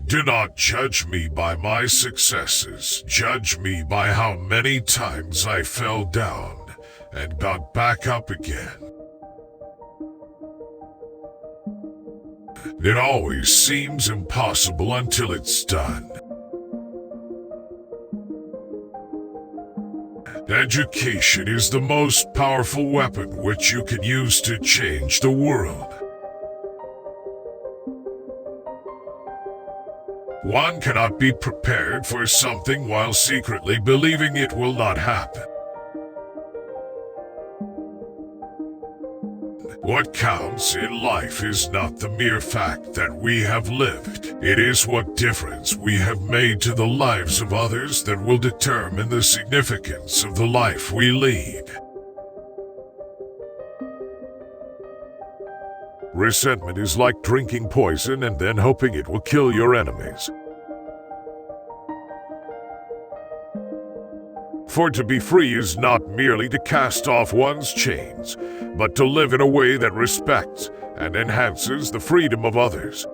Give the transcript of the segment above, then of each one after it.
Do not judge me by my successes. Judge me by how many times I fell down and got back up again. It always seems impossible until it's done. Education is the most powerful weapon which you can use to change the world. One cannot be prepared for something while secretly believing it will not happen. What counts in life is not the mere fact that we have lived. It is what difference we have made to the lives of others that will determine the significance of the life we lead. Resentment is like drinking poison and then hoping it will kill your enemies. For to be free is not merely to cast off one's chains, but to live in a way that respects and enhances the freedom of others.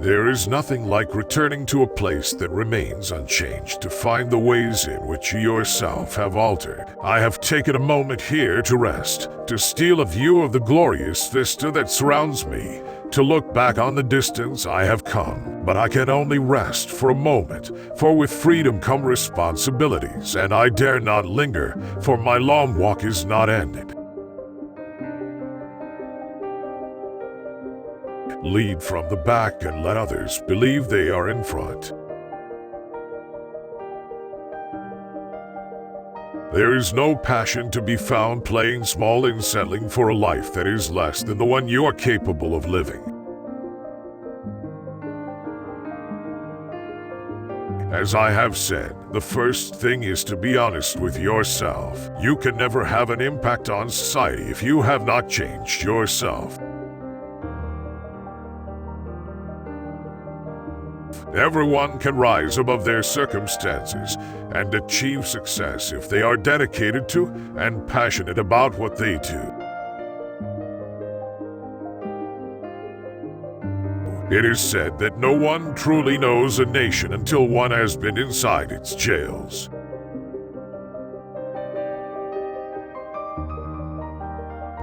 There is nothing like returning to a place that remains unchanged to find the ways in which you yourself have altered. I have taken a moment here to rest, to steal a view of the glorious vista that surrounds me, to look back on the distance I have come. But I can only rest for a moment, for with freedom come responsibilities, and I dare not linger, for my long walk is not ended. Lead from the back and let others believe they are in front. There is no passion to be found playing small in settling for a life that is less than the one you are capable of living. As I have said, the first thing is to be honest with yourself. You can never have an impact on society if you have not changed yourself. Everyone can rise above their circumstances and achieve success if they are dedicated to and passionate about what they do. It is said that no one truly knows a nation until one has been inside its jails.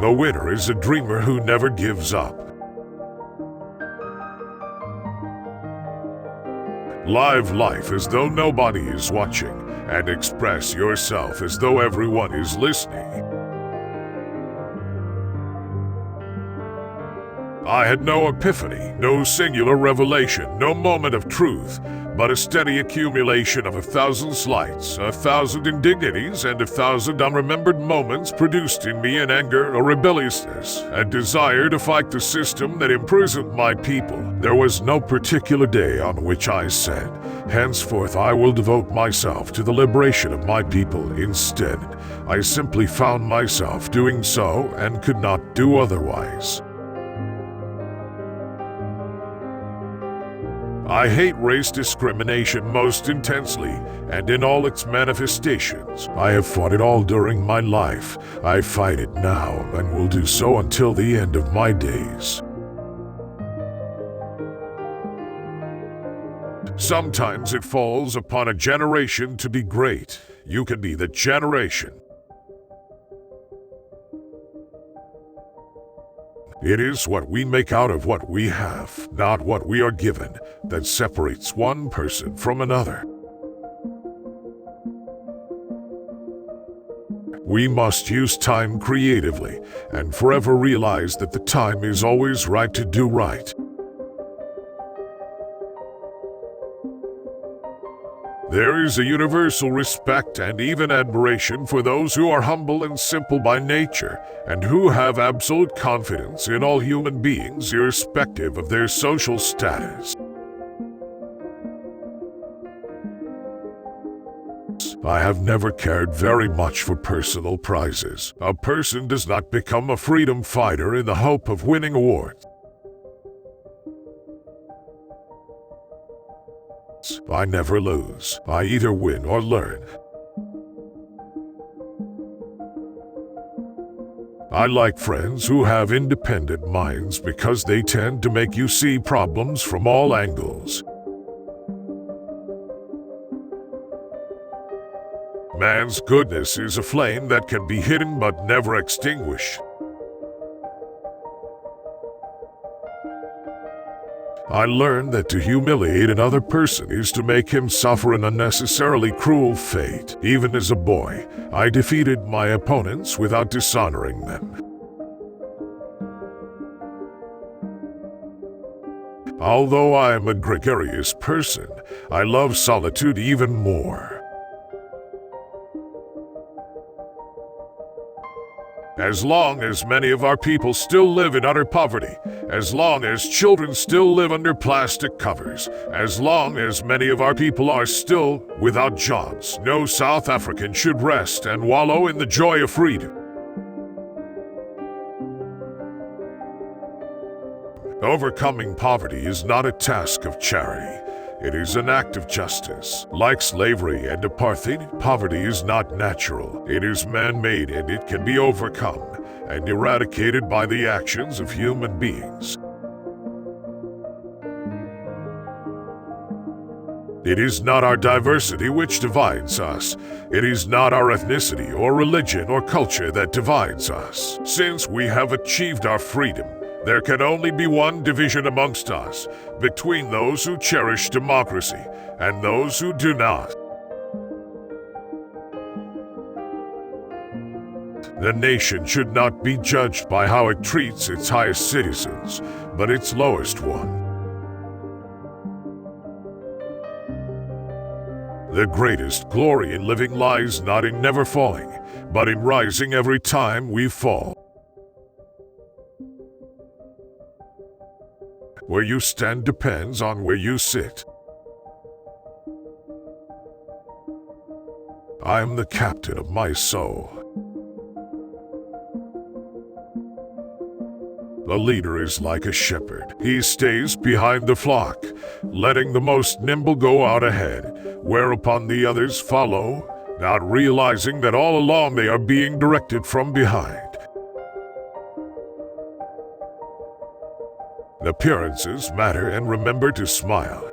The winner is a dreamer who never gives up. Live life as though nobody is watching, and express yourself as though everyone is listening. I had no epiphany, no singular revelation, no moment of truth, but a steady accumulation of 1,000 slights, 1,000 indignities, and 1,000 unremembered moments produced in me an anger, a rebelliousness, a desire to fight the system that imprisoned my people. There was no particular day on which I said, henceforth I will devote myself to the liberation of my people. Instead, I simply found myself doing so and could not do otherwise. I hate race discrimination most intensely, and in all its manifestations. I have fought it all during my life. I fight it now, and will do so until the end of my days. Sometimes it falls upon a generation to be great. You can be the generation. It is what we make out of what we have, not what we are given, that separates one person from another. We must use time creatively and forever realize that the time is always right to do right. There is a universal respect and even admiration for those who are humble and simple by nature, and who have absolute confidence in all human beings irrespective of their social status. I have never cared very much for personal prizes. A person does not become a freedom fighter in the hope of winning awards. I never lose. I either win or learn. I like friends who have independent minds because they tend to make you see problems from all angles. Man's goodness is a flame that can be hidden but never extinguished. I learned that to humiliate another person is to make him suffer an unnecessarily cruel fate. Even as a boy, I defeated my opponents without dishonoring them. Although I am a gregarious person, I love solitude even more. As long as many of our people still live in utter poverty, as long as children still live under plastic covers, as long as many of our people are still without jobs, no South African should rest and wallow in the joy of freedom. Overcoming poverty is not a task of charity. It is an act of justice. Like slavery and apartheid, poverty is not natural. It is man-made and it can be overcome and eradicated by the actions of human beings. It is not our diversity which divides us. It is not our ethnicity or religion or culture that divides us. Since we have achieved our freedom, there can only be one division amongst us, between those who cherish democracy and those who do not. The nation should not be judged by how it treats its highest citizens, but its lowest one. The greatest glory in living lies not in never falling, but in rising every time we fall. Where you stand depends on where you sit. I am the captain of my soul. The leader is like a shepherd. He stays behind the flock, letting the most nimble go out ahead, whereupon the others follow, not realizing that all along they are being directed from behind. Appearances matter, and remember to smile.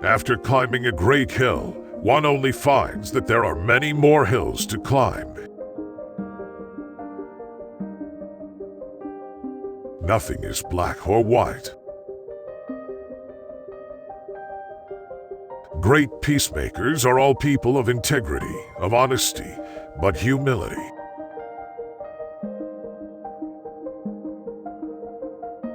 After climbing a great hill, one only finds that there are many more hills to climb. Nothing is black or white. Great peacemakers are all people of integrity, of honesty, but humility.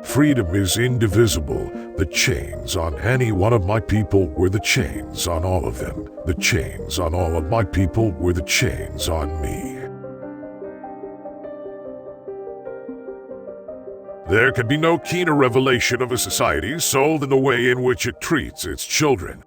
Freedom is indivisible. The chains on any one of my people were the chains on all of them. The chains on all of my people were the chains on me. There can be no keener revelation of a society's soul than the way in which it treats its children.